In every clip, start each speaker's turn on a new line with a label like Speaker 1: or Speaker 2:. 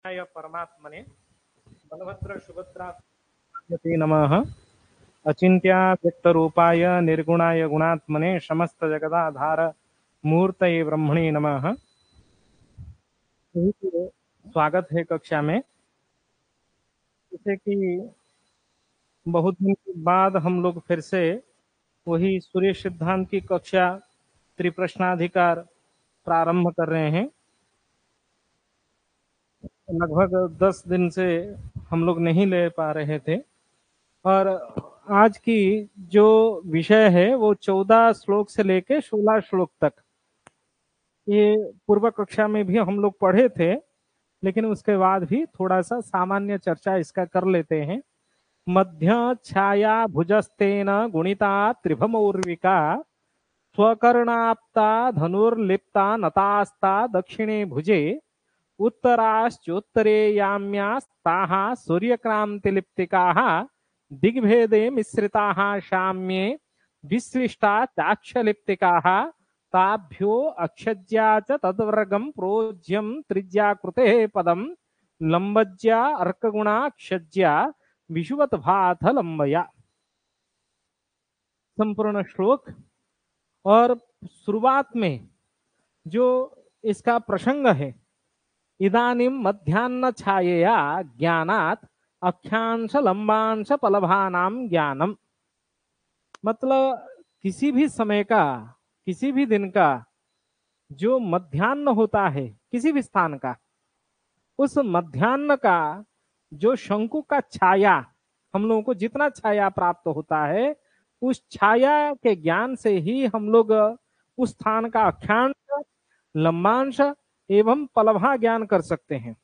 Speaker 1: परमात्मने बलभद्र सुभद्राय नमः। अचिंत्या व्यक्तरूपाय निर्गुणाय गुणात्मने समस्त जगदाधार मूर्तये ब्रह्मणे नमः। सभी को स्वागत है कक्षा में। जैसे कि बहुत दिन के बाद हम लोग फिर से वही सूर्य सिद्धांत की कक्षा त्रिप्रश्नाधिकार प्रारंभ कर रहे हैं। लगभग 10 दिन से हम लोग नहीं ले पा रहे थे और आज की जो विषय है वो 14 श्लोक से लेके 16 श्लोक तक, ये पूर्व कक्षा में भी हम लोग पढ़े थे, लेकिन उसके बाद भी थोड़ा सा सामान्य चर्चा इसका कर लेते हैं। मध्य छाया भुजस्तेन गुणिता त्रिभमौर्विका स्वकर्णाप्ता धनुर्लिप्ता नतास्ता दक्षिणे भुजे उत्तराश्चोत्तरे याम्यास्ताः सूर्यक्रांतिलिप्तिकाः दिग्भेदे मिश्रिताः शाम्ये विश्लिष्टा चाक्षलिप्तिकाः ताभ्यो अक्षज्या च तद्वर्गं प्रोज्यं त्रिज्याकृतेः पदं लंबज्या अर्कगुणा क्षज्या विषुवत भाथ लंबया। संपूर्ण श्लोक और शुरुआत में जो इसका प्रसंग है, इदानीम मध्याह्न छायया ज्ञानात् अक्षांश लंबांश पलभानाम ज्ञानम। मतलब किसी भी समय का, किसी भी दिन का जो मध्याह्न होता है किसी भी स्थान का, उस मध्याह्न का जो शंकु का छाया, हम लोगों को जितना छाया प्राप्त होता है उस छाया के ज्ञान से ही हम लोग उस स्थान का अक्षांश लंबांश एवं पलभा ज्ञान कर सकते हैं।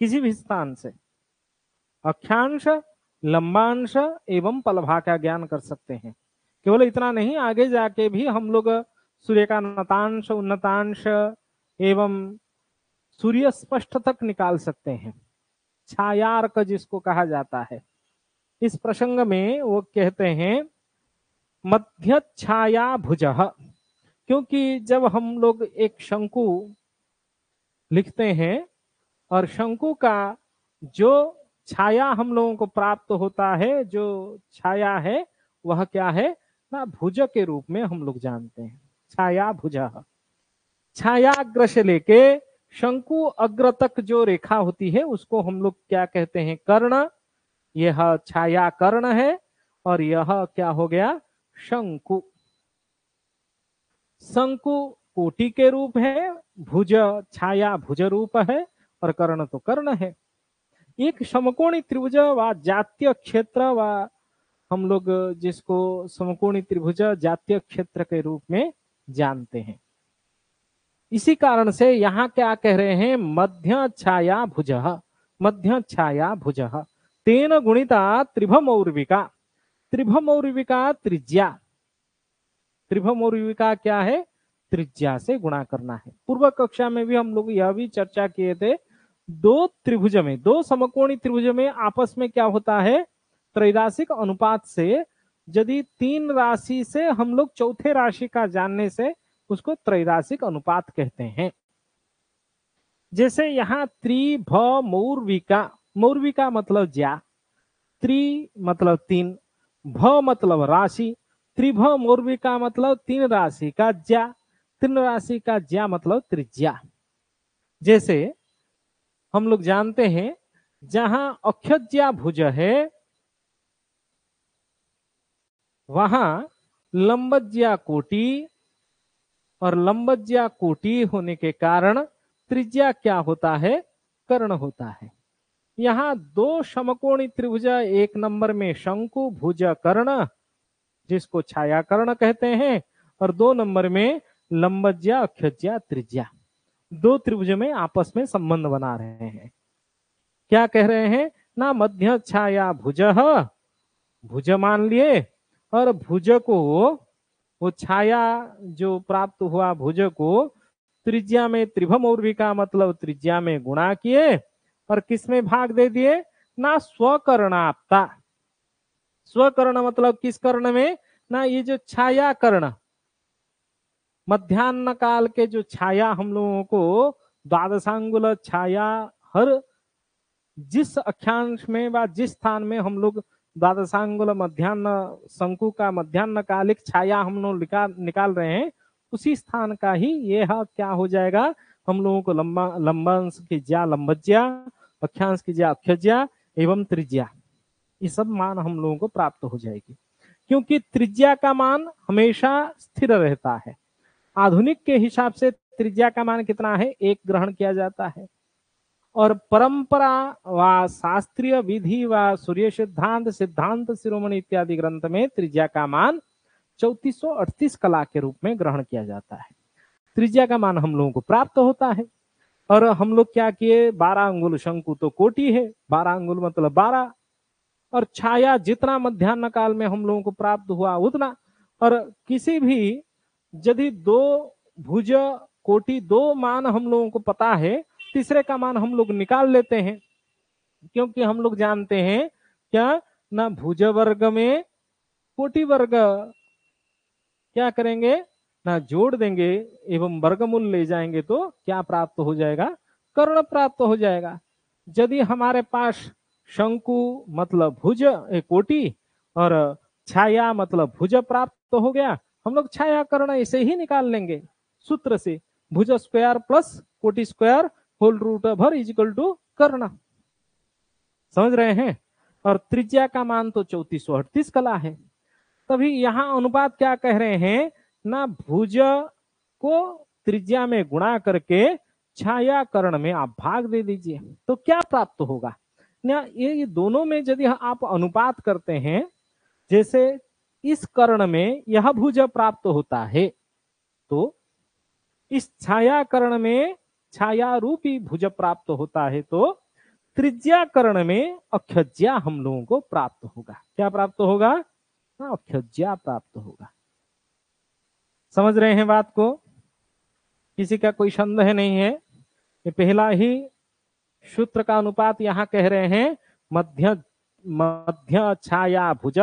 Speaker 1: किसी भी स्थान से अक्षांश लंबांश एवं पलभा का ज्ञान कर सकते हैं। केवल इतना नहीं, आगे जाके भी हम लोग सूर्य का नतांश उन्नतांश एवं सूर्य स्पष्ट तक निकाल सकते हैं, छायार्क जिसको कहा जाता है। इस प्रसंग में वो कहते हैं मध्य छाया भुजः, क्योंकि जब हम लोग एक शंकु लिखते हैं और शंकु का जो छाया हम लोगों को प्राप्त होता है, जो छाया है वह क्या है ना, भुज के रूप में हम लोग जानते हैं। छाया भुजः, छायाग्र से लेके शंकु अग्र तक जो रेखा होती है उसको हम लोग क्या कहते हैं, कर्ण। यह छाया कर्ण है और यह क्या हो गया, शंकु। शंकु कोटि के रूप है, भुज छाया भुज रूप है और कर्ण तो कर्ण है। एक समकोणी त्रिभुज व जातीय क्षेत्र व हम लोग जिसको समकोणी त्रिभुज जातीय क्षेत्र के रूप में जानते हैं। इसी कारण से यहाँ क्या कह रहे हैं, मध्य छाया भुज, मध्य छाया भुज तेन गुणिता त्रिभमौर्विका। त्रिभमौर्विका त्रिज्या, त्रिभमौर्विका क्या है, त्रिज्या से गुणा करना है। पूर्व कक्षा में भी हम लोग यह भी चर्चा किए थे, दो त्रिभुज में, दो समकोणी त्रिभुज में आपस में क्या होता है, त्रैराशिक अनुपात से यदि तीन राशि से हम लोग चौथे राशि का जानने से उसको त्रैराशिक अनुपात कहते हैं। जैसे यहाँ त्रिभमौर्विका, मौर्विका मतलब ज्या, त्रि मतलब तीन, भ मतलब राशि, त्रिभमौर्विका मतलब तीन राशि का ज्या, तीन राशि का ज्या मतलब त्रिज्या। जैसे हम लोग जानते हैं जहां अक्षज्या भुज है वहां लंबज्या कोटि, और लंबज्या कोटि होने के कारण त्रिज्या क्या होता है, कर्ण होता है। यहाँ दो समकोणी त्रिभुज, एक नंबर में शंकु भुज कर्ण जिसको छाया कर्ण कहते हैं, और दो नंबर में लंबज्या अक्षज्या त्रिज्या, दो त्रिभुज में आपस में संबंध बना रहे हैं। क्या कह रहे हैं ना, मध्य छाया भुज, भुज मान लिए और भुज को, वो छाया जो प्राप्त हुआ भुज को त्रिज्या में त्रिभमौर्विका मतलब त्रिज्या में गुणा किए और किस में भाग दे दिए ना, स्वकर्णाप्ता। स्वकर्ण मतलब किस कर्ण में ना, ये जो छाया कर्ण, मध्याह्न काल के जो छाया हम लोगों को द्वादशांगुल छाया हर जिस अक्षांश में व जिस स्थान में हम लोग द्वादशांगुल मध्यान्ह शंकु का मध्यान्ह कालिक छाया हम लोग निकाल रहे हैं, उसी स्थान का ही यह क्या हो जाएगा, हम लोगों को लंबांश की ज्या लंबज्या, अक्षांश की ज्या अक्षज्या एवं त्रिज्या, ये सब मान हम लोगों को प्राप्त हो जाएगी। क्योंकि त्रिज्या का मान हमेशा स्थिर रहता है। आधुनिक के हिसाब से त्रिज्या का मान कितना है, 1 ग्रहण किया जाता है। और परंपरा व शास्त्रीय विधि व सूर्य सिद्धांत, सिद्धांत शिरोमणि इत्यादि ग्रंथ में त्रिज्या का मान 3438 कला के रूप में ग्रहण किया जाता है। त्रिज्या का मान हम लोगों को प्राप्त होता है। और हम लोग क्या किए, 12 अंगुल शंकु तो कोटि है, 12 अंगुल मतलब 12, और छाया जितना मध्याह्न काल में हम लोगों को प्राप्त हुआ उतना। और किसी भी यदि 2 भुज कोटि 2 मान हम लोगों को पता है, तीसरे का मान हम लोग निकाल लेते हैं, क्योंकि हम लोग जानते हैं क्या ना, भुज वर्ग में कोटि वर्ग क्या करेंगे ना, जोड़ देंगे एवं वर्गमूल ले जाएंगे तो क्या प्राप्त हो जाएगा, कर्ण प्राप्त हो जाएगा। यदि हमारे पास शंकु मतलब भुज कोटि और छाया मतलब भुज प्राप्त हो गया, हम लोग छाया कर्ण ऐसे ही निकाल लेंगे सूत्र से, भुज स्क्वायर प्लस कोटि स्क्वायर होल रूट भर इजिकल टू कर्ण। समझ रहे हैं। और त्रिज्या का मान तो 3438 कला है। तभी यहां अनुपात क्या कह रहे हैं ना, भुज को त्रिज्या में गुणा करके छाया कर्ण में आप भाग दे दीजिए तो क्या प्राप्त होगा ना, ये दोनों में यदि आप अनुपात करते हैं, जैसे इस कर्ण में यह भुज प्राप्त होता है तो इस छाया कर्ण में छाया रूपी भुज प्राप्त होता है, तो त्रिज्या कर्ण में अक्षज्या हम लोगों को प्राप्त होगा। क्या प्राप्त होगा, अक्षज्या प्राप्त होगा। समझ रहे हैं बात को, किसी का कोई संदेह नहीं है। ये पहला ही सूत्र का अनुपात यहाँ कह रहे हैं, मध्य मध्य छाया भुज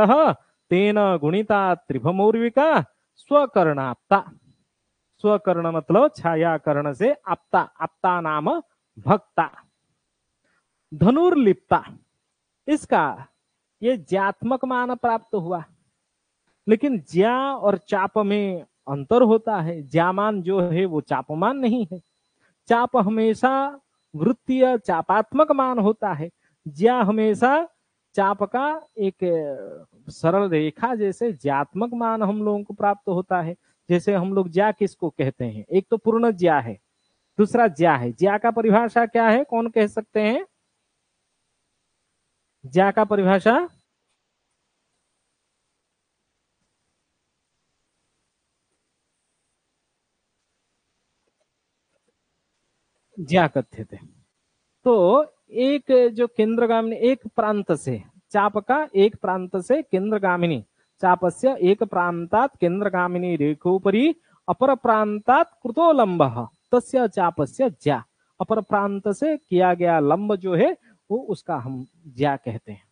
Speaker 1: तेन गुणिता त्रिभमौर्विका स्वकर्णाप्ता। स्वकर्ण मतलब छाया कर्ण से आप्ता, आप्ता नाम भक्ता। धनुर्लिप्ता, इसका ये ज्यात्मक मान प्राप्त हुआ, लेकिन ज्या और चाप में अंतर होता है। ज्यामान जो है वो चापमान नहीं है, चाप हमेशा वृत्तीय चापात्मक मान होता है, ज्या हमेशा चाप का एक सरल रेखा जैसे ज्यात्मक मान हम लोगों को प्राप्त होता है। जैसे हम लोग ज्या किसको कहते हैं, एक तो पूर्ण ज्या है, दूसरा ज्या है। ज्या का परिभाषा क्या है, कौन कह सकते हैं, ज्या का परिभाषा, ज्या कथ्य थे। तो एक जो केंद्रगामिनी, एक प्रांत से चाप का एक प्रांत से केंद्रगामिनी, चापस्य एक प्रांतात केंद्रगामिनी रेखोपरि अपर प्रांतात कृतो लंबः तस्य चापस्य ज्या। अपर प्रांत से किया गया लंब जो है वो उसका हम ज्या कहते हैं।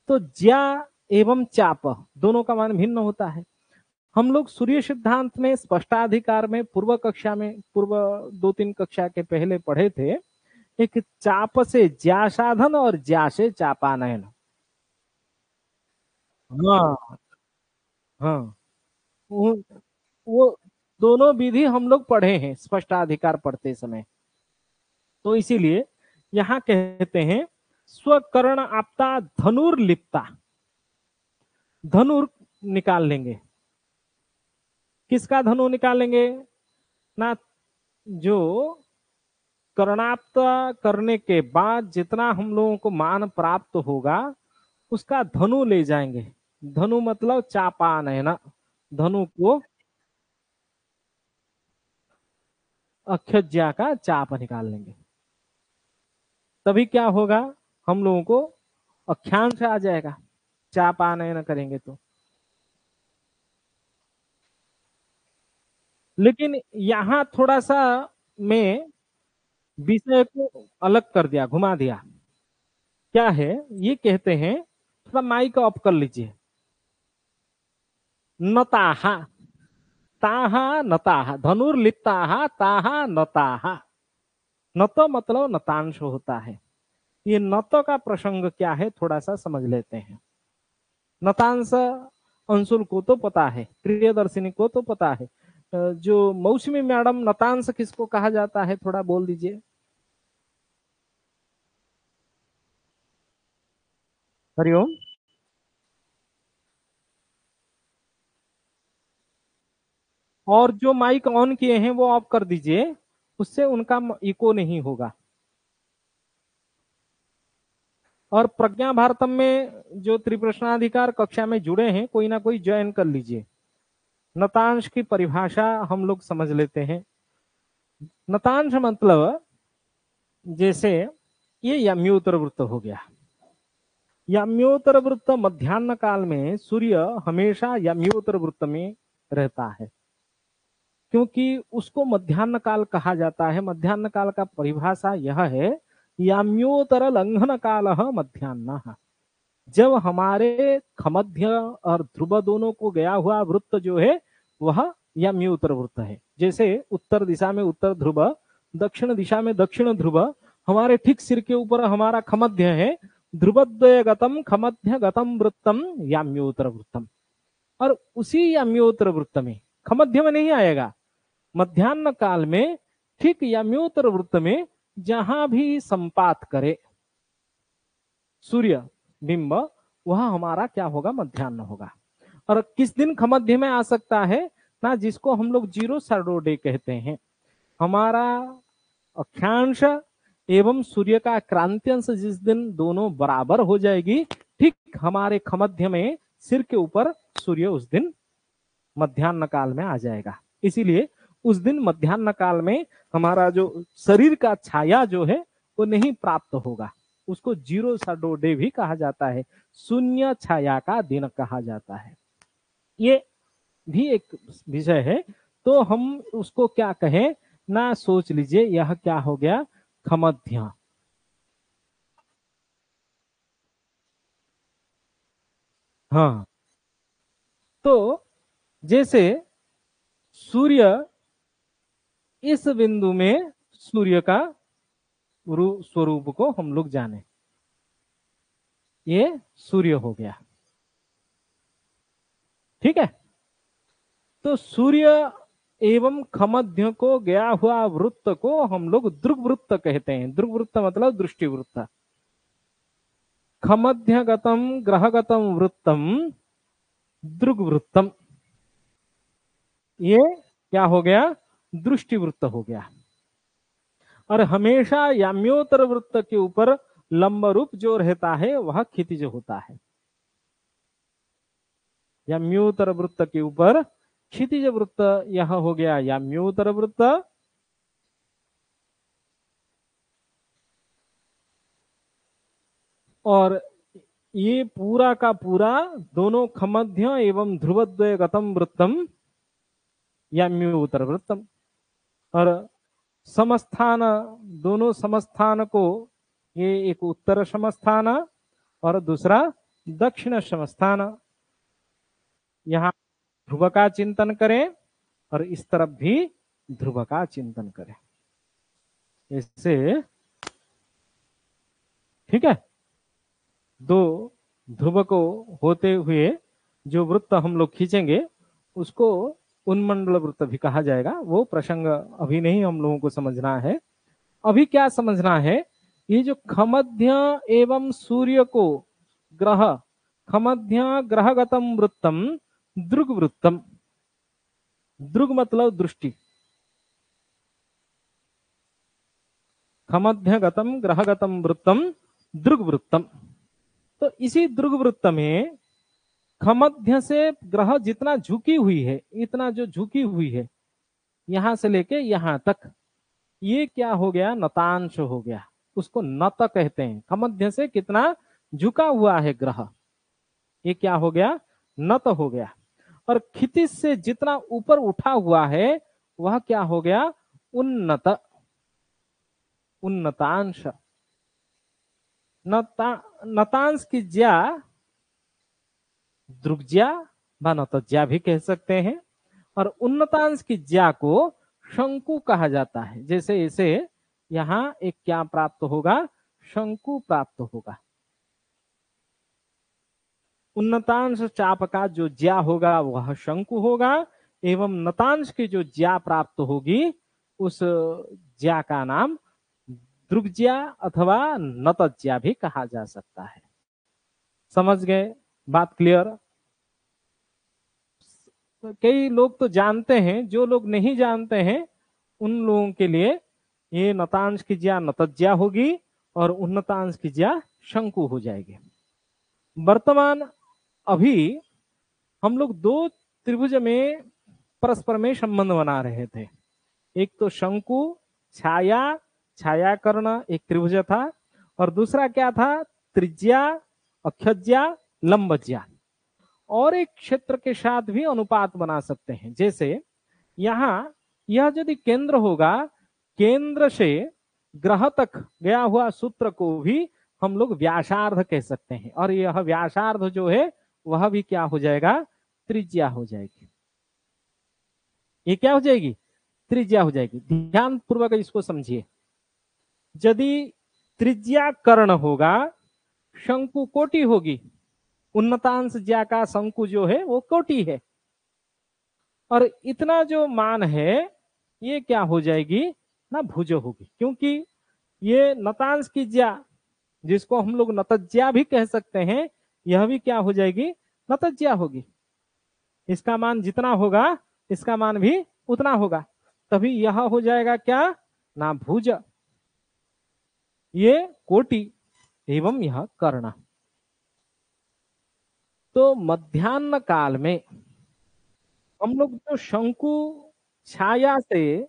Speaker 1: तो ज्या एवं चाप दोनों का मान भिन्न होता है। हम लोग सूर्य सिद्धांत में स्पष्टाधिकार में पूर्व कक्षा में, पूर्व 2-3 कक्षा के पहले पढ़े थे, एक चाप से ज्या साधन और ज्या से चापानयन। हाँ हाँ, वो, वो दोनों विधि हम लोग पढ़े हैं स्पष्टाधिकार पढ़ते समय। तो इसीलिए यहां कहते हैं स्वकर्ण आपता धनुर्लिप्ता, धनुर निकाल लेंगे। किसका धनु निकालेंगे ना, जो कर्णाप्त करने के बाद जितना हम लोगों को मान प्राप्त होगा उसका धनु ले जाएंगे। धनु मतलब चापानयन, धनु को अक्षज्या का चाप निकाल लेंगे, तभी क्या होगा, हम लोगों को अक्षांश आ जाएगा चापानयन करेंगे तो। लेकिन यहां थोड़ा सा मैं विषय को अलग कर दिया, घुमा दिया। क्या है, ये कहते हैं, थोड़ा माइक ऑफ कर लीजिए। नताहा, ताहा नताहा, धनुर्लिप्ताहा ताहा नताहा। नत मतलब नतांश होता है। ये नत का प्रसंग क्या है थोड़ा सा समझ लेते हैं। नतांश अंशुल को तो पता है, प्रियदर्शिनी को तो पता है। जो मौसमी मैडम, नतांश किसको कहा जाता है थोड़ा बोल दीजिए। हरिओम। और जो माइक ऑन किए हैं वो ऑफ कर दीजिए, उससे उनका इको नहीं होगा। और प्रज्ञा भारतम में जो त्रिप्रश्नाधिकार कक्षा में जुड़े हैं, कोई ना कोई ज्वाइन कर लीजिए। नतांश की परिभाषा हम लोग समझ लेते हैं। नतांश मतलब जैसे ये याम्योत्तर वृत्त हो गया। याम्योत्तर वृत्त मध्याह्न काल में सूर्य हमेशा याम्योत्तर वृत्त में रहता है, क्योंकि उसको मध्याह्न काल कहा जाता है। मध्याह्न काल का परिभाषा यह है, याम्योत्तर लंघन काल मध्याह्न। जब हमारे खमध्य और ध्रुव दोनों को गया हुआ वृत्त जो है वह याम्योत्तर वृत्त है। जैसे उत्तर दिशा में उत्तर ध्रुव, दक्षिण दिशा में दक्षिण ध्रुव, हमारे ठीक सिर के ऊपर हमारा खमध्य है। ध्रुवद्वय गतम खमध्य गतम वृत्तम याम्योत्तर वृत्तम। और उसी याम्योत्तर वृत्त में, खमध्य में नहीं आएगा, मध्याह्न काल में ठीक याम्योत्तर वृत्त में जहां भी संपात करे सूर्य बिंब, वह हमारा क्या होगा, मध्याह्न होगा। और किस दिन खमध्य में आ सकता है ना, जिसको हम लोग जीरो शैडो डे कहते हैं। हमारा अक्षांश एवं सूर्य का क्रांत्यंश जिस दिन दोनों बराबर हो जाएगी, ठीक हमारे खमध्य में सिर के ऊपर सूर्य उस दिन मध्याह्न काल में आ जाएगा। इसीलिए उस दिन मध्याह्न काल में हमारा जो शरीर का छाया जो है वो नहीं प्राप्त होगा। उसको जीरो शैडो डे भी कहा जाता है, शून्य छाया का दिन कहा जाता है। ये भी एक विषय है। तो हम उसको क्या कहें ना, सोच लीजिए यह क्या हो गया, खमध्य। हाँ, तो जैसे सूर्य, इस बिंदु में सूर्य का स्वरूप को हम लोग जाने, ये सूर्य हो गया। ठीक है। तो सूर्य एवं खमध्य को गया हुआ वृत्त को हम लोग ध्रुव वृत्त कहते हैं। ध्रुव वृत्त मतलब दृष्टि वृत्त। खमध्यगतम ग्रहगतम वृत्तम ध्रुव वृत्तम, ये क्या हो गया, दृष्टि वृत्त हो गया। और हमेशा याम्योत्तर वृत्त के ऊपर लंब रूप जो रहता है वह क्षितिज होता है। याम्योत्तर वृत्त के ऊपर क्षितिज वृत्त, यह हो गया याम्योत्तर वृत्त। और ये पूरा का पूरा दोनों खमध्य एवं ध्रुवद्वय गतम वृत्तम याम्योत्तर वृत्तम। और समस्थान, दोनों समस्थान को, ये एक उत्तर समस्थान और दूसरा दक्षिण समस्थान, यहाँ ध्रुव का चिंतन करें और इस तरफ भी ध्रुव का चिंतन करें, इससे ठीक है। दो ध्रुव को होते हुए जो वृत्त हम लोग खींचेंगे उसको उन्मंडल वृत्त भी कहा जाएगा। वो प्रसंग अभी नहीं हम लोगों को समझना है। अभी क्या समझना है, ये जो खमध्य एवं सूर्य को ग्रह, खमध्य ग्रहगतम वृत्तम दृग वृत्तम, दृग मतलब दृष्टि, खमध्यगतम ग्रहगतम वृत्तम दृग वृत्तम। तो इसी दृग वृत्त में खमध्य से ग्रह जितना झुकी हुई है, इतना जो झुकी हुई है यहां से लेके यहां तक, ये क्या हो गया, नतांश हो गया। उसको नत कहते हैं। खमध्य से कितना झुका हुआ है ग्रह, ये क्या हो गया, नत हो गया। और क्षितिज से जितना ऊपर उठा हुआ है वह क्या हो गया, उन्नत, उन्नतांश। नतांश की ज्या द्रुग्ज्या व नतज्या भी कह सकते हैं। और उन्नतांश की ज्या को शंकु कहा जाता है। जैसे इसे यहाँ एक क्या प्राप्त होगा, शंकु प्राप्त होगा। उन्नतांश चाप का जो ज्या होगा वह शंकु होगा, एवं नतांश की जो ज्या प्राप्त होगी उस ज्या का नाम दृग्ज्या अथवा नतज्या भी कहा जा सकता है। समझ गए? बात क्लियर? कई लोग तो जानते हैं, जो लोग नहीं जानते हैं उन लोगों के लिए ये नतांश की ज्या नतज्या होगी और उन्नतांश की ज्या शंकु हो जाएगी। वर्तमान अभी हम लोग दो त्रिभुज में परस्पर में संबंध बना रहे थे। एक तो शंकु, छाया, छायाकर्ण एक त्रिभुज था, और दूसरा क्या था, त्रिज्या, अक्षज्या, लंबज्या। और एक क्षेत्र के साथ भी अनुपात बना सकते हैं। जैसे यहां यह यदि केंद्र होगा, केंद्र से ग्रह तक गया हुआ सूत्र को भी हम लोग व्यासार्ध कह सकते हैं, और यह व्यासार्ध जो है वह भी क्या हो जाएगा, त्रिज्या हो जाएगी। ये क्या हो जाएगी, त्रिज्या हो जाएगी। ध्यान पूर्वक इसको समझिए। यदि त्रिज्या कर्ण होगा, शंकु कोटि होगी, उन्नतांश ज्या का शंकु जो है वो कोटि है, और इतना जो मान है ये क्या हो जाएगी ना, भुज होगी। क्योंकि ये नतांश की ज्या, जिसको हम लोग नतज्या भी कह सकते हैं, यह भी क्या हो जाएगी, नतज्या होगी। इसका मान जितना होगा इसका मान भी उतना होगा, तभी यह हो जाएगा क्या ना, भुज। ये कोटि एवं यह कर्ण। तो मध्याह्न काल में हम लोग जो शंकु छाया से,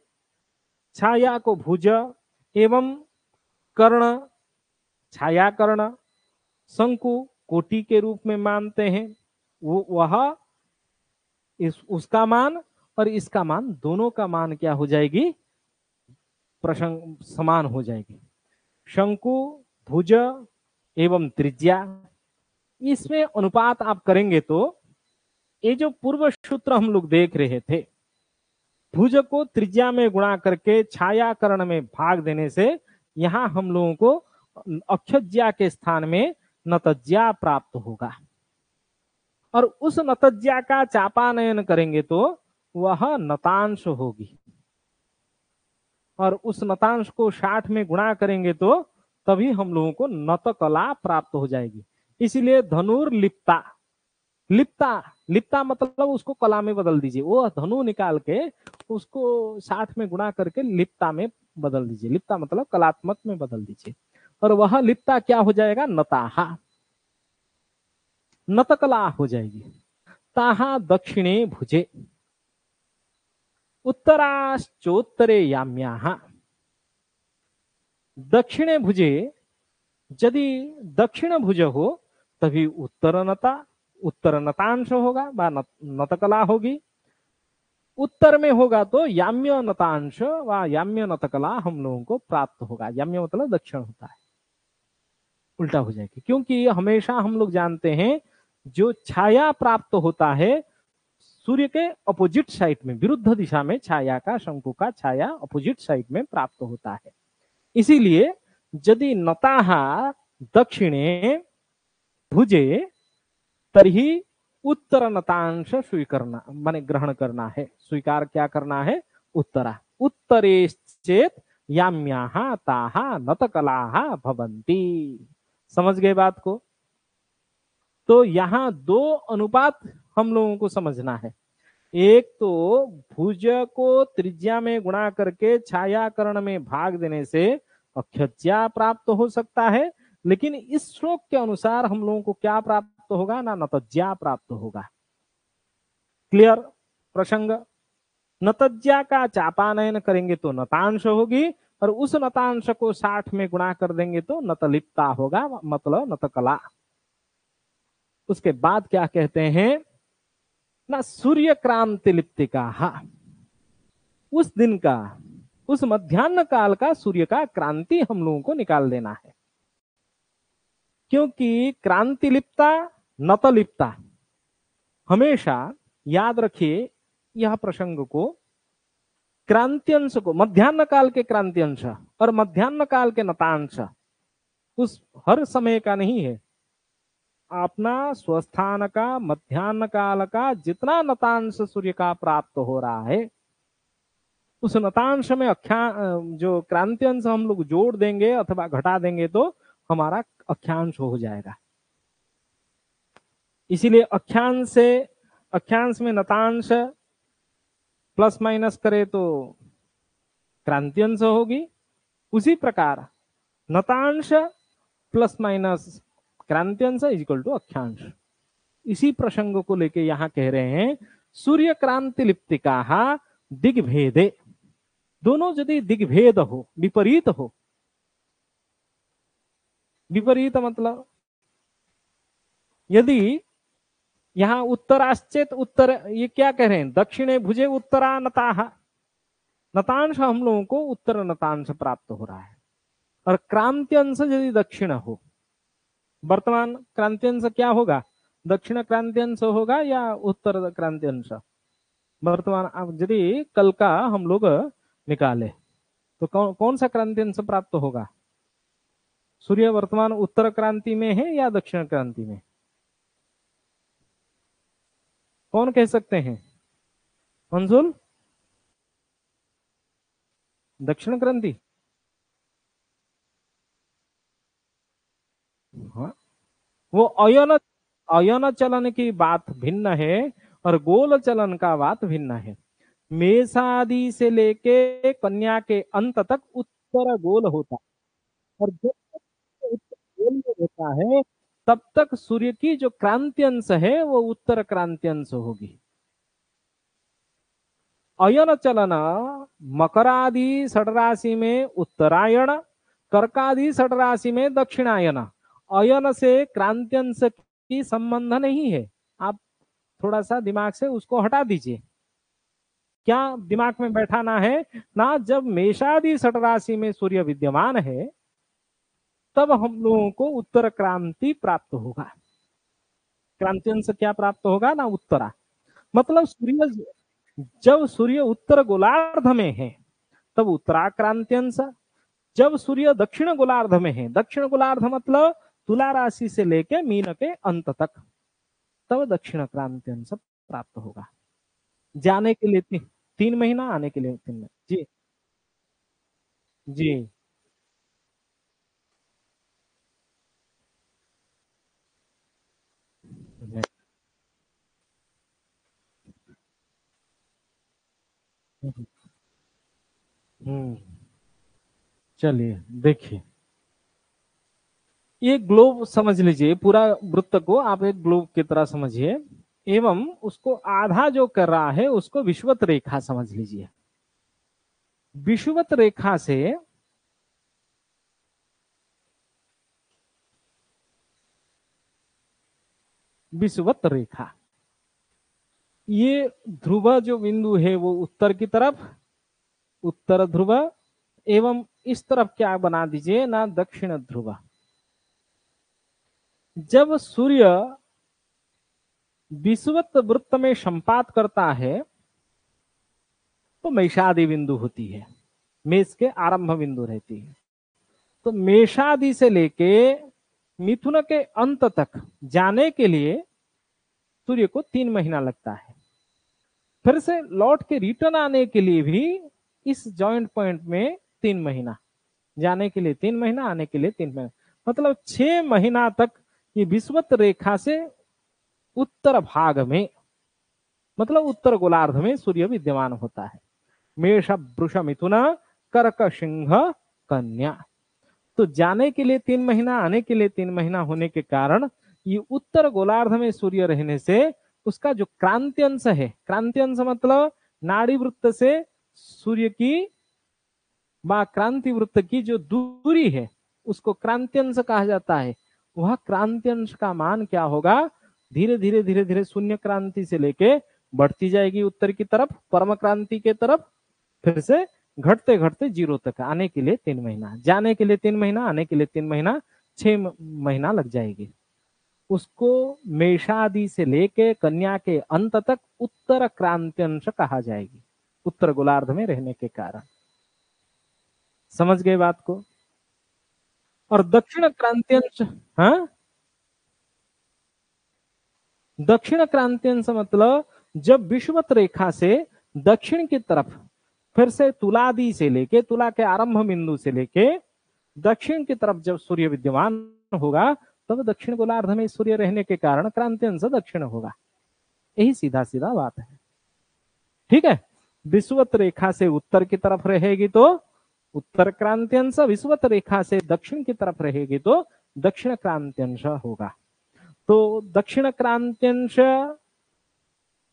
Speaker 1: छाया को भुज एवं कर्ण, छाया कर्ण, शंकु कोटि के रूप में मानते हैं, वो वह उसका मान और इसका मान, दोनों का मान क्या हो जाएगी, प्रसंग समान हो जाएगी। शंकु, भुज एवं त्रिज्या, इसमें अनुपात आप करेंगे तो ये जो पूर्व सूत्र हम लोग देख रहे थे, भुज को त्रिज्या में गुणा करके छायाकरण में भाग देने से यहां हम लोगों को अक्षज्या के स्थान में नतज्या प्राप्त होगा, और उस नतज्या का चापानयन करेंगे तो वह नतांश होगी, और उस नतांश को 60 में गुणा करेंगे तो तभी हम लोगों को नतकला प्राप्त हो जाएगी। इसीलिए धनुर्लिप्ता, लिप्ता, लिप्ता मतलब उसको कला में बदल दीजिए, वो धनु निकाल के उसको 60 में गुणा करके लिप्ता में बदल दीजिए। लिप्ता मतलब कलात्मक में बदल दीजिए, और वह लिप्ता क्या हो जाएगा, नताहा, नतकला हो जाएगी। ताहा दक्षिणे भुजे उत्तराश्चोत्तरे याम्याः। दक्षिणे भुजे, यदि दक्षिण भुज हो तभी उत्तर नता, उत्तर नतांश होगा, नतकला होगी। उत्तर में होगा तो याम्य नतांश व याम्य नतकला हम लोगों को प्राप्त होगा। याम्य मतलब दक्षिण होता है, उल्टा हो जाएगी। क्योंकि हमेशा हम लोग जानते हैं जो छाया प्राप्त होता है सूर्य के अपोजिट साइड में, विरुद्ध दिशा में छाया का, शंकु का छाया अपोजिट साइड में प्राप्त होता है। इसीलिए यदि नताः दक्षिणे भुजे तर्हि उत्तर नतांश स्वीकरना, माने ग्रहण करना है, स्वीकार क्या करना है, उत्तरा। उत्तरे चेत याम्याः ताः नतकलाः भवन्ति। समझ गए बात को? तो यहां दो अनुपात हम लोगों को समझना है। एक तो भुज को त्रिज्या में गुणा करके छायाकरण में भाग देने से अक्षज्या प्राप्त हो सकता है, लेकिन इस श्लोक के अनुसार हम लोगों को क्या प्राप्त होगा ना, नतज्या प्राप्त होगा। क्लियर प्रसंग? नतज्या का चापानयन करेंगे तो नतांश होगी, और उस नतांश को 60 में गुणा कर देंगे तो नतलिप्ता होगा, मतलब नतकला। उसके बाद क्या कहते हैं ना, सूर्य क्रांति लिप्तिका, उस दिन का, उस मध्याह्न काल का सूर्य का क्रांति हम लोगों को निकाल देना है। क्योंकि क्रांति लिप्ता, नतलिप्ता, हमेशा याद रखिए यह प्रसंग को, क्रांतियंश को, मध्याह्न काल के क्रांतियंश और मध्याह्न काल के नतांश उस हर समय का नहीं है। अपना स्वस्थान का मध्याह्न काल का जितना नतांश सूर्य का प्राप्त हो रहा है, उस नतांश में जो क्रांतियंश हम लोग जोड़ देंगे अथवा घटा देंगे तो हमारा अक्षांश हो जाएगा। इसीलिए अक्षांश में नतांश प्लस माइनस करे तो क्रांतियंश होगी, उसी प्रकार नतांश प्लस माइनस क्रांतियंश इक्वल टू अक्षांश। इसी प्रसंग को लेके यहां कह रहे हैं सूर्य क्रांति लिप्तिका दिग्भेदे। दोनों यदि दिग्भेद हो, विपरीत हो, विपरीत मतलब यदि यहां उत्तराश्चेत उत्तर, ये क्या कह रहे हैं, दक्षिणे भुजे उत्तरा नताः, नतांश हम लोगों को उत्तर नतांश प्राप्त हो रहा है। और क्रांतियंश यदि दक्षिण हो, वर्तमान क्रांतियंश क्या होगा, दक्षिण क्रांतियंश होगा या उत्तर क्रांतियंश। वर्तमान यदि कल का हम लोग निकाले तो कौन सा क्रांतियंश प्राप्त होगा। सूर्य वर्तमान उत्तर क्रांति में है या दक्षिण क्रांति में, कौन कह सकते हैं। मंजुल, दक्षिण क्रांति। हाँ, वो अयन चलन की बात भिन्न है और गोल चलन का बात भिन्न है। मेषादि से लेके कन्या के अंत तक उत्तर गोल होता है, और जब तक उत्तर गोल में होता है तब तक सूर्य की जो क्रांति अंश है वो उत्तर क्रांति अंश होगी। अयन चलन मकरादि षड में उत्तरायण, कर्कादि षड में दक्षिणायन। अयन से क्रांत्यंश की संबंध नहीं है। आप थोड़ा सा दिमाग से उसको हटा दीजिए। क्या दिमाग में बैठाना है ना, जब मेषादि षड में सूर्य विद्यमान है तब हम लोगों को उत्तर क्रांति प्राप्त होगा। क्रांत्यंश क्या प्राप्त होगा ना, उत्तरा। मतलब सूर्य, जब सूर्य उत्तर गोलार्ध में है तब उत्तराक्रांत्यंश, जब सूर्य दक्षिण गोलार्ध में है, दक्षिण गोलार्ध मतलब तुला राशि से लेके मीन के अंत तक, तब दक्षिण क्रांत्यंश प्राप्त होगा। जाने के लिए 3 महीना, आने के लिए 3 महीना। जी जी। हम्म, चलिए देखिए, ये ग्लोब समझ लीजिए, पूरा वृत्त को आप एक ग्लोब की तरह समझिए, एवं उसको आधा जो कर रहा है उसको विषुवत रेखा समझ लीजिए। विषुवत रेखा से विषुवत रेखा, ये ध्रुव जो बिंदु है वो उत्तर की तरफ, उत्तर ध्रुव, एवं इस तरफ क्या बना दीजिए ना, दक्षिण ध्रुव। जब सूर्य विषुवत वृत्त में संपात करता है तो मेषादि बिंदु होती है, मेष के आरंभ बिंदु रहती है। तो मेषादि से लेके मिथुन के अंत तक जाने के लिए सूर्य को 3 महीना लगता है। फिर से लौट के रिटर्न आने के लिए भी इस जॉइंट पॉइंट में 3 महीना, जाने के लिए 3 महीना, आने के लिए 3 महीना, मतलब 6 महीना तक ये विषुवत रेखा से उत्तर भाग में, मतलब उत्तर गोलार्ध में सूर्य विद्यमान होता है। मेष वृष मिथुन कर्क सिंह कन्या। तो जाने के लिए 3 महीना, आने के लिए 3 महीना होने के कारण ये उत्तर गोलार्ध में सूर्य रहने से उसका जो क्रांत्यंश है, क्रांत्यंश मतलब नाड़ी वृत्त से सूर्य की व क्रांति वृत्त की जो दूरी है उसको क्रांत्यंश कहा जाता है। वह क्रांत्यंश का मान क्या होगा, धीरे धीरे धीरे धीरे शून्य क्रांति से लेके बढ़ती जाएगी उत्तर की तरफ, परम क्रांति के तरफ, फिर से घटते घटते 0 तक आने के लिए 3 महीना, जाने के लिए 3 महीना, आने के लिए 3 महीना, 6 महीना लग जाएगी। उसको मेषादि से लेके कन्या के अंत तक उत्तर क्रांत्यंश कहा जाएगी। उत्तर गोलार्ध में रहने के कारण। समझ गए बात को? और दक्षिण क्रांतियंश, हाँ, दक्षिण क्रांतियंश मतलब जब विषुवत रेखा से दक्षिण की तरफ, फिर से तुलादि से लेके, तुला के आरंभ बिंदु से लेके दक्षिण की तरफ जब सूर्य विद्यमान होगा, तब दक्षिण गोलार्ध में सूर्य रहने के कारण क्रांतियंश दक्षिण होगा। यही सीधा सीधा बात है। ठीक है, विषुवत रेखा से उत्तर की तरफ रहेगी तो उत्तर क्रांतियंश, विषुवत रेखा से दक्षिण की तरफ रहेगी तो दक्षिण क्रांतियंश होगा। तो दक्षिण क्रांतियंश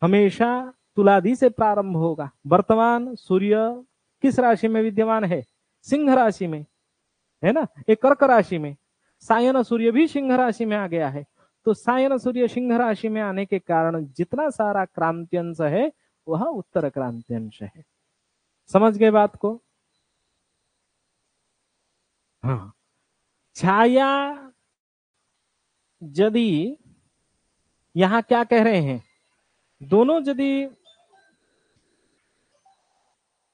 Speaker 1: हमेशा तुलादि से प्रारंभ होगा। वर्तमान सूर्य किस राशि में विद्यमान है? सिंह राशि में, है ना, एक कर्क राशि में। सायन सूर्य भी सिंह राशि में आ गया है। तो सायन सूर्य सिंह राशि में आने के कारण जितना सारा क्रांतियंश है वह उत्तर क्रांतियंश है। समझ गए बात को? हाँ, छाया यदि यहां क्या कह रहे हैं, दोनों यदि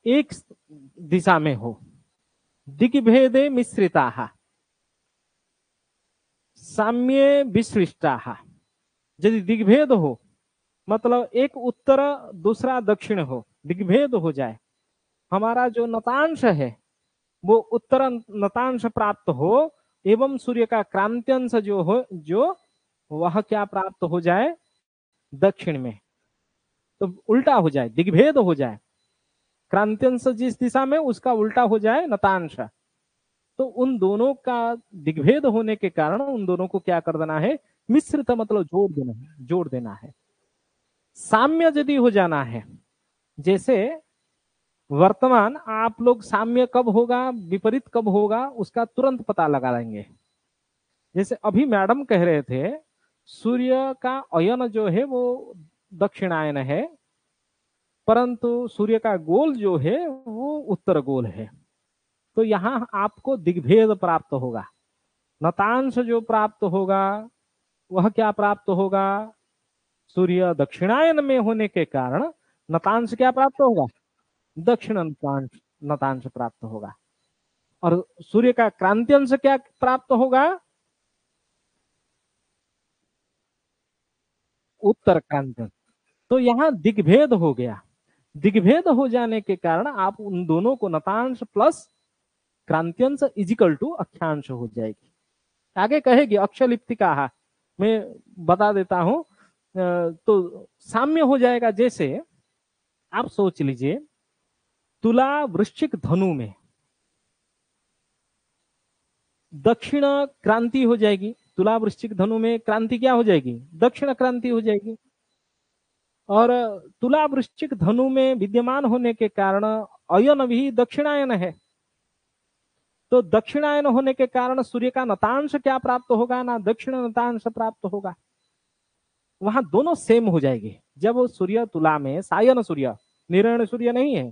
Speaker 1: एक दिशा में हो, दिग्भेदे मिश्रिता, साम्ये विश्लिष्टा, यदि दिग्भेद हो मतलब एक उत्तर दूसरा दक्षिण हो, दिग्भेद हो जाए, हमारा जो नतांश है वो उत्तर नतांश प्राप्त हो एवं सूर्य का क्रांतियंश जो हो, जो वह क्या प्राप्त हो जाए दक्षिण में, तो उल्टा हो जाए, दिग्भेद हो जाए, क्रांतियंश जिस दिशा में उसका उल्टा हो जाए नतांश, तो उन दोनों का दिग्भेद होने के कारण उन दोनों को क्या कर देना है, मिश्रित मतलब जोड़ देना है, जोड़ देना है। साम्य यदि हो जाना है, जैसे वर्तमान आप लोग साम्य कब होगा विपरीत कब होगा उसका तुरंत पता लगा लेंगे। जैसे अभी मैडम कह रहे थे सूर्य का अयन जो है वो दक्षिणायन है, परंतु सूर्य का गोल जो है वो उत्तर गोल है। तो यहां आपको दिग्भेद प्राप्त होगा, नतांश जो प्राप्त होगा वह क्या प्राप्त होगा, सूर्य दक्षिणायन में होने के कारण नतांश क्या प्राप्त होगा, दक्षिण नतांश प्राप्त होगा। और सूर्य का क्रांतियंश क्या प्राप्त होगा, उत्तर क्रांतियंश। तो यहां दिग्भेद हो गया, दिग्भेद हो जाने के कारण आप उन दोनों को नतांश प्लस क्रांतियंश इजिकल टू अक्षांश हो जाएगी। आगे कहेगी अक्षलिप्तिका, मैं बता देता हूं। तो साम्य हो जाएगा, जैसे आप सोच लीजिए तुला वृश्चिक धनु में दक्षिण क्रांति हो जाएगी, तुला वृश्चिक धनु में क्रांति क्या हो जाएगी, दक्षिण क्रांति हो जाएगी। और तुला वृश्चिक धनु में विद्यमान होने के कारण अयन भी दक्षिणायन है, तो दक्षिणायन होने के कारण सूर्य का नतांश क्या प्राप्त होगा ना, दक्षिण नतांश प्राप्त होगा। वहां दोनों सेम हो जाएगी। जब सूर्य तुला में, सायन सूर्य, निरण सूर्य नहीं है,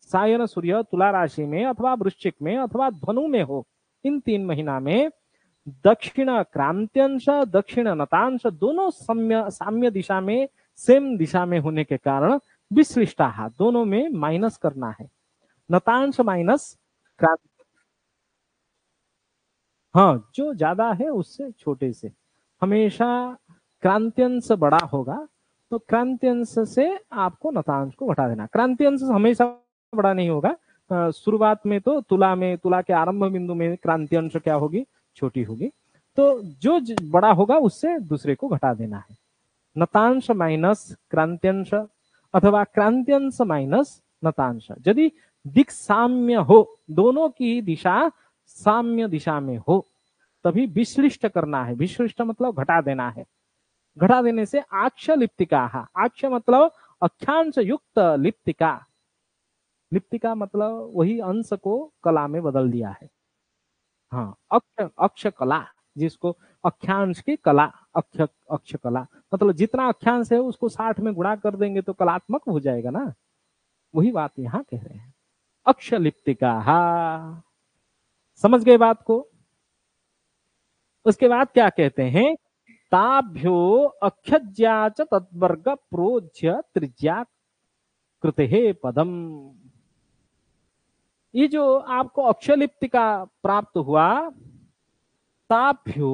Speaker 1: सायन सूर्य तुला राशि में अथवा वृश्चिक में अथवा धनु में हो, इन 3 महीना में दक्षिण क्रांत्यंश दक्षिण नतांश दोनों साम्य दिशा में, सेम दिशा में होने के कारण विश्लिष्टा, दोनों में माइनस करना है, नतांश माइनस क्रांति। हाँ, जो ज्यादा है उससे छोटे से हमेशा क्रांत्यंश बड़ा होगा, तो क्रांत्यंश से आपको नतांश को घटा देना। क्रांत्यंश हमेशा बड़ा नहीं होगा, शुरुआत में तो तुला में, तुला के आरंभ बिंदु में क्रांत्यंश क्या होगी, छोटी होगी, तो जो बड़ा होगा उससे दूसरे को घटा देना है। नतांश माइनस क्रांत्यंश अथवा क्रांत्यंश माइनस नतांश। यदि दिक् साम्य हो, दोनों की दिशा साम्य दिशा में हो, तभी विश्लिष्ट करना है। विश्लिष्ट मतलब घटा देना है। घटा देने से आक्ष लिप्तिका, आक्ष मतलब अक्षांश युक्त लिप्तिका, लिप्तिका मतलब वही अंश को कला में बदल दिया है। हाँ, अक्ष, अक्ष कला, जिसको अक्षांश की कला, अक्ष अक्ष कला मतलब जितना अक्षांश है उसको 60 में गुणा कर देंगे तो कलात्मक हो जाएगा ना, वही बात यहाँ कह रहे हैं, अक्ष लिप्तिका। समझ गए बात को? उसके बाद क्या कहते हैं, ताभ्यो अक्षज्या च तद्वर्ग प्रोज्य त्रिज्या कृते पदम। ये जो आपको अक्षलिप्ति का प्राप्त हुआ, ताभ्यो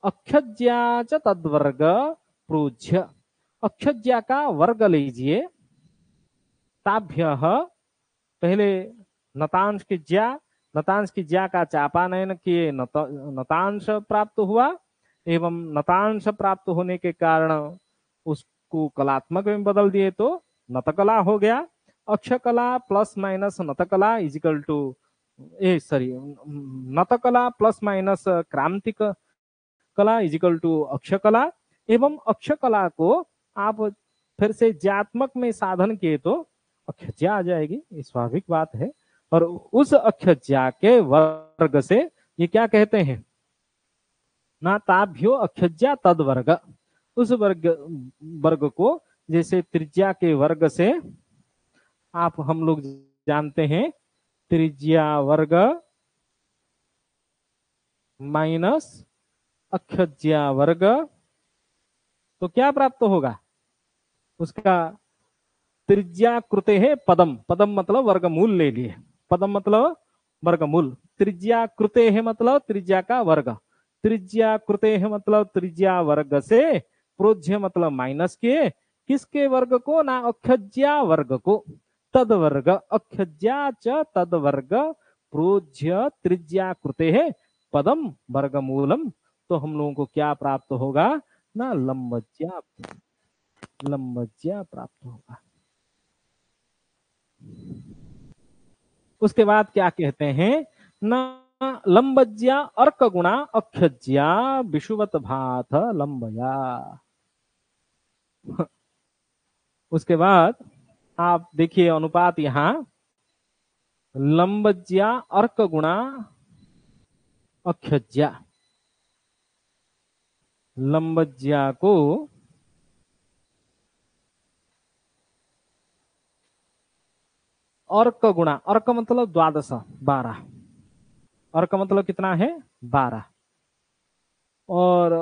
Speaker 1: अक्षज्या च तद्वर्ग प्रोज्य। अक्षज्या का वर्ग लीजिए। ताभ्य पहले नतांश की ज्या, नतांश की ज्या का चापानयन किए नतांश प्राप्त हुआ, एवं नतांश प्राप्त होने के कारण उसको कलात्मक में बदल दिए तो नतकला हो गया। अक्षकला प्लस माइनस नतकला इजिकल टू सॉरी, नतकला प्लस माइनस क्रांतिक कला इजिकल टू अक्षकला। एवं अक्षकला को आप फिर से ज्यात्मक में साधन किए तो अक्षज्या आ जाएगी, ये स्वाभाविक बात है। और उस अक्षज्या के वर्ग से ये क्या कहते हैं ना, ताभ्यो अक्षज्या तद वर्ग। उस वर्ग को जैसे त्रिज्या के वर्ग से आप हम लोग जानते हैं, त्रिज्या वर्ग माइनस अक्षज्या वर्ग, तो क्या प्राप्त होगा उसका, त्रिज्या कृते है पदम। पदम मतलब वर्गमूल ले लिए, पदम मतलब वर्गमूल, त्रिज्या कृते है मतलब त्रिज्या का वर्ग, त्रिज्या कृते है मतलब त्रिज्या वर्ग से प्रोज्य मतलब माइनस के, किसके वर्ग को ना, अक्षज्या वर्ग को, तद वर्ग अक्षज्या च तद वर्ग प्रोज्य त्रिज्या कृते है पदम वर्गमूलम। तो हम लोगों को क्या प्राप्त होगा ना, लंबज्या, लंबज्या प्राप्त होगा। उसके बाद क्या कहते हैं ना, लंबज्या अर्क गुणा अक्षज्या विषुवत भाथ लंबया। उसके बाद आप देखिए अनुपात यहां, लंबज्या अर्क गुणा अक्षज्या, लंबज्या को अर्क गुणा, अर्क मतलब द्वादश 12, अर्क मतलब कितना है 12, और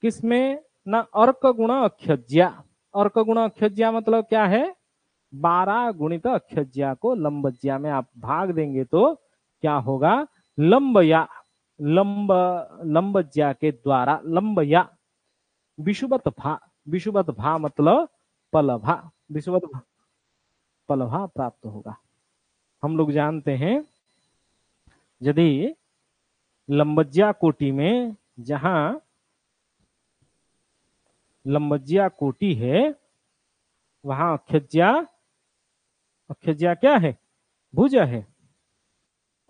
Speaker 1: किसमें ना, अर्क गुणा अक्षज्या, अर्क गुणा अक्षज्या मतलब क्या है, 12 गुणित अक्षज्या को लंबज्या में आप भाग देंगे तो क्या होगा, लंबया, लंबज्या के द्वारा लंबया विषुवत भा, विषुवत भा मतलब पलभा, विषुवत पलभा प्राप्त होगा। हम लोग जानते हैं यदि लंबज्या कोटि में, जहां लंबज्या कोटि है वहां अक्षज्या, अक्षज्या क्या है, भुज है,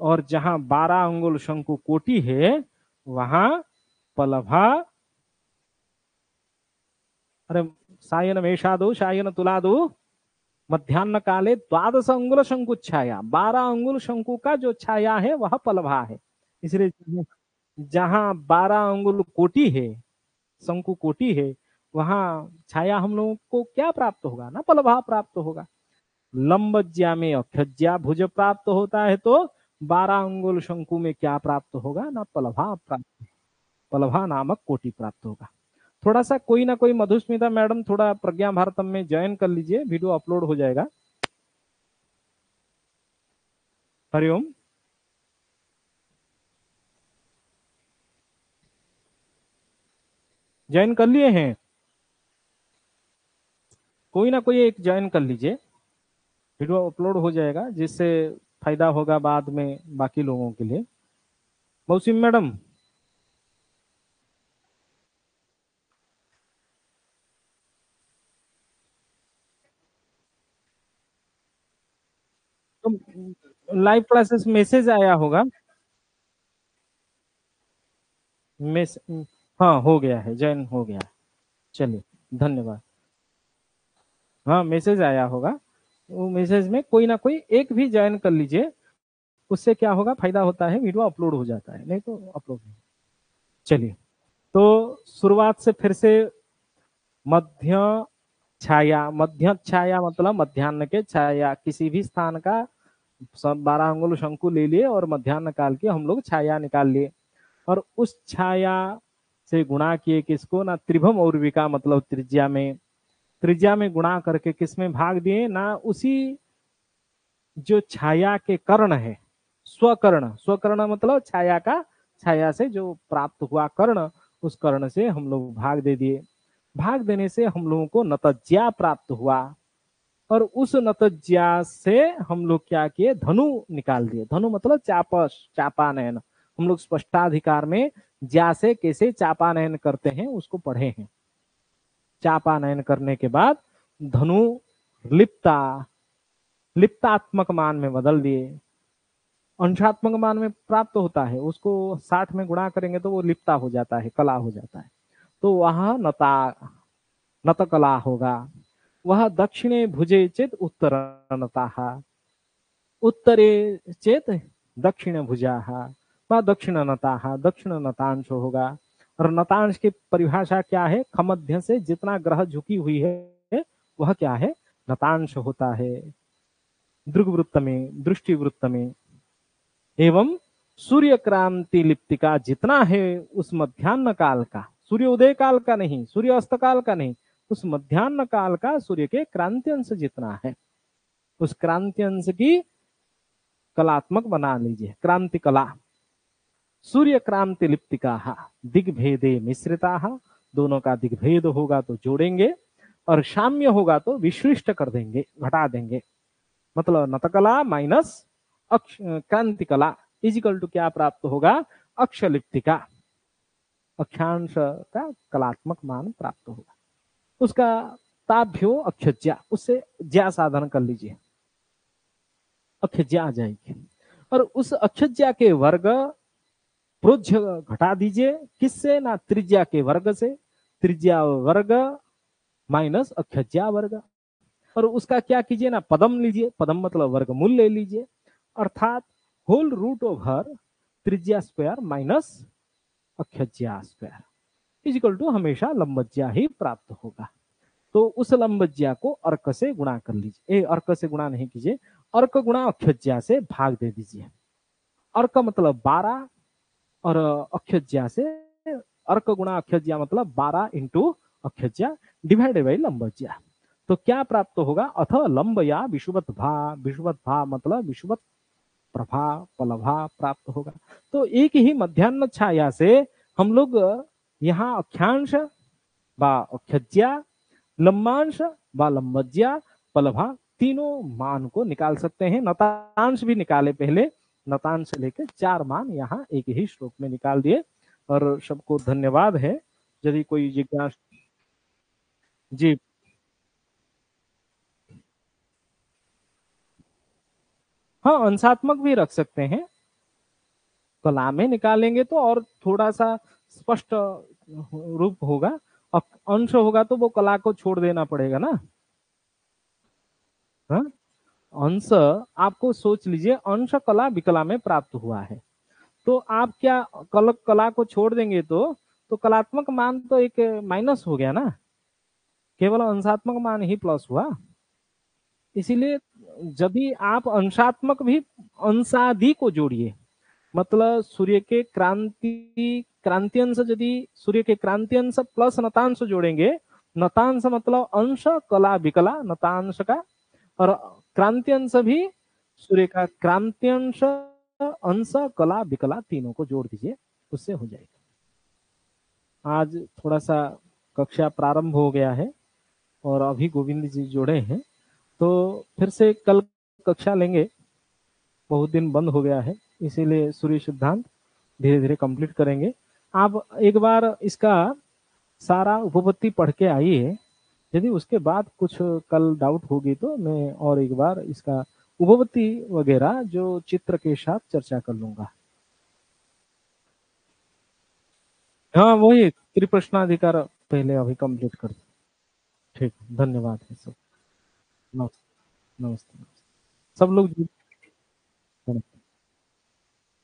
Speaker 1: और जहां 12 अंगुल शंकु कोटि है वहां पलभा, अरे सायन मेषादो शायन तुलादो मध्यान्ह काले 12 अंगुल शंकु छाया, 12 अंगुल शंकु का जो छाया है वह पलभा है। इसलिए जहां 12 अंगुल कोटि है, शंकु कोटि है, वहां छाया हम लोगों को क्या प्राप्त होगा ना, पलभा प्राप्त होगा। लंबज्या में अक्षज्या भुज प्राप्त होता है तो 12 अंगुल शंकु में क्या प्राप्त होगा ना, पलभा प्राप्त, पलभा नामक कोटि प्राप्त होगा। थोड़ा सा कोई ना कोई मधुस्मिता मैडम थोड़ा प्रज्ञा भारतम में ज्वाइन कर लीजिए, वीडियो अपलोड हो जाएगा। हरिओम। ज्वाइन कर लिए हैं, कोई ना कोई एक ज्वाइन कर लीजिए, वीडियो अपलोड हो जाएगा, जिससे फायदा होगा बाद में बाकी लोगों के लिए। मौसिम मैडम, तो लाइव क्लासेस मैसेज आया होगा, मैस हाँ हो गया है, ज्वाइन हो गया, चलिए धन्यवाद। हाँ मैसेज आया होगा, वो मैसेज में कोई ना कोई एक भी ज्वाइन कर लीजिए, उससे क्या होगा, फायदा होता है, वीडियो अपलोड हो जाता है, नहीं तो अपलोड नहीं। चलिए, तो शुरुआत से फिर से, मध्य छाया, मध्य छाया मतलब मध्यान्ह के छाया, किसी भी स्थान का सब 12 अंगुल शंकु ले लिए और मध्यान्ह काल की हम लोग छाया निकाल लिए, और उस छाया से गुणा किए किसको ना, त्रिभम और विका मतलब त्रिज्या में, त्रिज्या में गुणा करके किस में भाग दिए ना, उसी जो छाया के कर्ण है, स्वकर्ण, स्वकर्ण मतलब छाया का, छाया से जो प्राप्त हुआ कर्ण, उस कर्ण से हम लोग भाग दे दिए। भाग देने से हम लोगों को नतज्या प्राप्त हुआ, और उस नतज्या से हम लोग क्या किए, धनु निकाल दिए। धनु मतलब चापानयन। हम लोग स्पष्टाधिकार में ज्या से कैसे चापानयन करते हैं उसको पढ़े हैं। चापानयन करने के बाद धनु लिप्तात्मक मान में बदल दिए। अंशात्मक मान में प्राप्त होता है, उसको 60 में गुणा करेंगे तो वो लिप्ता हो जाता है, कला हो जाता है। तो वहां नत कला होगा। वह दक्षिणे भुजे चेत उत्तर नता, उत्तरे चेत दक्षिण भुजा, व दक्षिण नता, दक्षिण नतांश होगा। और नतांश की परिभाषा क्या है, खमध्य से जितना ग्रह झुकी हुई है वह क्या है, नतांश होता है। दृग्वृत्त में, दृष्टि वृत्त में, एवं सूर्य क्रांति लिप्तिका जितना है उस मध्यान्ह काल का, सूर्य उदय काल का नहीं, सूर्य अस्त काल का नहीं, उस मध्यान्ह काल का सूर्य के क्रांति अंश जितना है, उस क्रांति अंश की कलात्मक बना लीजिए, क्रांति कला। सूर्य क्रांति लिप्तिका दिग्भेदे मिश्रिता, दोनों का दिग्भेद होगा तो जोड़ेंगे, और साम्य होगा तो विश्लिष्ट कर देंगे, घटा देंगे। मतलब नतकला माइनस क्रांति कला इजिकल टू क्या प्राप्त होगा, अक्षलिप्तिका, अक्षांश का कलात्मक मान प्राप्त होगा। उसका ताभ्यो अक्षज्या, उससे ज्या साधन कर लीजिए, अक्षज्या आ जाएगी। और उस अक्षज्या के वर्ग प्रोज्य घटा दीजिए, किससे ना, त्रिज्या के वर्ग से, त्रिज्या वर्ग माइनस अक्षज्या वर्ग। और उसका क्या कीजिए ना, पदम लीजिए, पदम मतलब वर्गमूल ले लीजिए, अर्थात होल रूट ओवर त्रिज्या स्क्वायर माइनस अक्षज्या स्क्वायर इजिकल टू हमेशा लंबज्या ही प्राप्त होगा। तो उस लंबज्या को अर्क से गुणा कर लीजिए, अर्क से गुणा नहीं कीजिए, अर्क गुणा अक्षज्या से भाग दे दीजिए। अर्क मतलब 12 और अक्षज्या से, अर्क गुणा अक्षज्या मतलब 12 इंटू अक्षज्या डिवाइडेड बाई लंबज्या। तो क्या प्राप्त होगा, अथ लंब या विषुवत भा मतलब विषुवत प्रभा पलभा प्राप्त होगा। तो एक ही मध्यान्ह छाया से हम लोग यहाँ अक्षांश व अक्षज्या, लंबांश व लंबज्या, पलभा तीनों मान को निकाल सकते हैं। नतांश भी निकाले पहले, नतांश लेकर 4 मान यहाँ एक ही श्लोक में निकाल दिए। और सबको धन्यवाद है। यदि कोई जिज्ञासा, जी हाँ, अंशात्मक भी रख सकते हैं, कला में निकालेंगे तो और थोड़ा सा स्पष्ट रूप होगा। अंश होगा तो वो कला को छोड़ देना पड़ेगा ना। हाँ, अंश आपको सोच लीजिए, अंश कला विकला में प्राप्त हुआ है, तो आप क्या कला को छोड़ देंगे तो कलात्मक मान तो एक माइनस हो गया ना, केवल अंशात्मक मान ही प्लस हुआ। इसीलिए यदि आप अंशात्मक भी अंशादि को जोड़िए, मतलब सूर्य के क्रांति अंश, यदि सूर्य के क्रांति अंश प्लस नतांश जोड़ेंगे, नतांश मतलब अंश कला विकला नतांश का, और क्रांति अंश भी सूर्य का क्रांति अंश, अंश कला विकला तीनों को जोड़ दीजिए, उससे हो जाएगा। आज थोड़ा सा कक्षा प्रारंभ हो गया है और अभी गोविंद जी जोड़े हैं, तो फिर से कल कक्षा लेंगे, बहुत दिन बंद हो गया है, इसीलिए सूर्य सिद्धांत धीरे धीरे कंप्लीट करेंगे। आप एक बार इसका सारा उपपत्ति पढ़ के आइए, यदि उसके बाद कुछ कल डाउट होगी तो मैं और एक बार इसका उपपत्ति वगैरह जो चित्र के साथ चर्चा कर लूंगा। हाँ, वही त्रिप्रश्नाधिकार पहले अभी कंप्लीट कर। ठीक, धन्यवाद है सब। नमस्ते नमस्ते। सब लोग